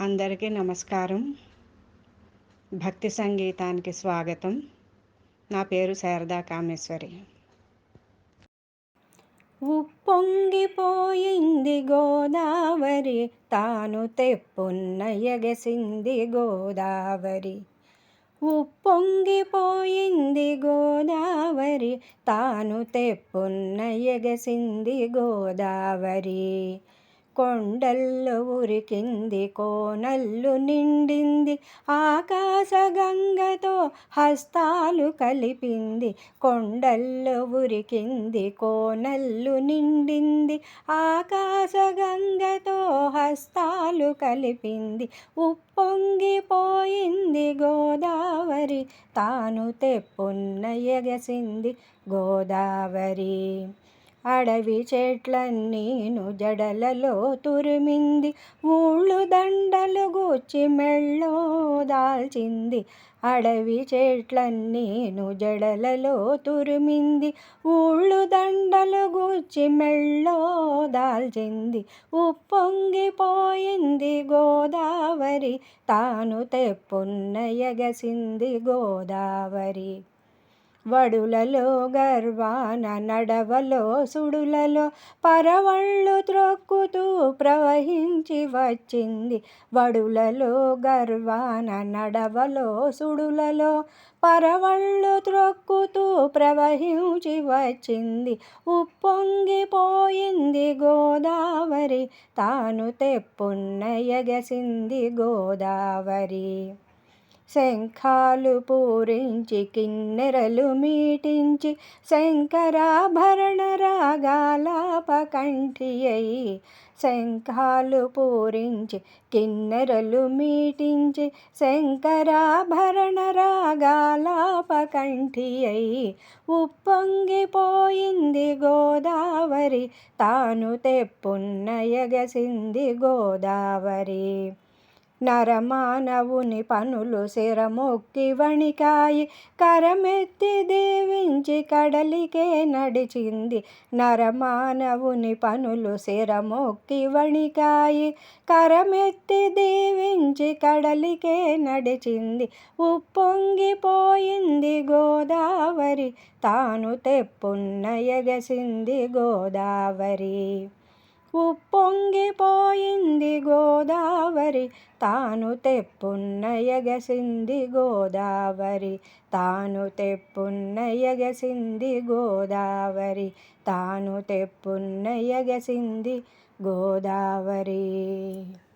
అందరికీ నమస్కారం. భక్తి సంగీతానికి స్వాగతం. నా పేరు శారదా కామేశ్వరి. ఉప్పొంగిపోయింది గోదావరి, తాను తెప్పున్న ఎగసింది గోదావరి. ఉప్పొంగిపోయింది గోదావరి, తాను తెప్పున్న ఎగసింది గోదావరి. కొండల్లో ఉరికింది, కోనల్లు నిండింది, ఆకాశగంగతో హస్తాలు కలిపింది. కొండల్లో ఉరికింది, కోనల్లు నిండింది, ఆకాశగంగతో హస్తాలు కలిపింది. ఉప్పొంగిపోయింది గోదావరి, తాను తెప్పున్న ఎగసింది గోదావరి. అడవి చెట్లన్నీను జడలలో తురిమింది, ఊళ్ళు దండలు గుచ్చి మెళ్ళో దాల్చింది. అడవి చెట్లన్నీను జడలలో తురిమింది, ఊళ్ళు దండలు గుచ్చి మెళ్ళో దాల్చింది. ఉప్పొంగిపోయింది గోదావరి, తాను తెప్పున్న ఎగసింది గోదావరి. వడులలో గర్వాన, నడవలో సుడులలో, పరవళ్ళు త్రొక్కుతూ ప్రవహించి వచ్చింది. వడులలో గర్వాన, నడవలో సుడులలో, పరవళ్ళు త్రొక్కుతూ ప్రవహించి వచ్చింది. ఉప్పొంగిపోయింది గోదావరి, తాను తెప్పున్న ఎగసింది గోదావరి. శంఖాలు పూరించి, కిన్నెరలు మీటించి, శంకరాభరణ రాగాలాపకంఠి అయి. శంఖాలు పూరించి, కిన్నెరలు మీటించి, శంకరాభరణ రాగాలాపకంఠి అయి. ఉప్పొంగిపోయింది గోదావరి, తాను తెప్పున్న ఎగసింది గోదావరి. నరమానవుని పనులు శిరమొక్కి వణికాయి, కరమెత్తి దీవించి కడలికే నడిచింది. నరమానవుని పనులు శిరమొక్కి వణికాయి, కరమెత్తి దీవించి కడలికే నడిచింది. ఉప్పొంగిపోయింది గోదావరి, తాను తెప్పున్న ఎగసింది గోదావరి. ఉప్పొంగిపోయింది గోదావరి, తాను తెప్పున్న ఎగసింది గోదావరి. తాను తెప్పున్న ఎగసింది గోదావరి, తాను తెప్పున్న ఎగసింది గోదావరి.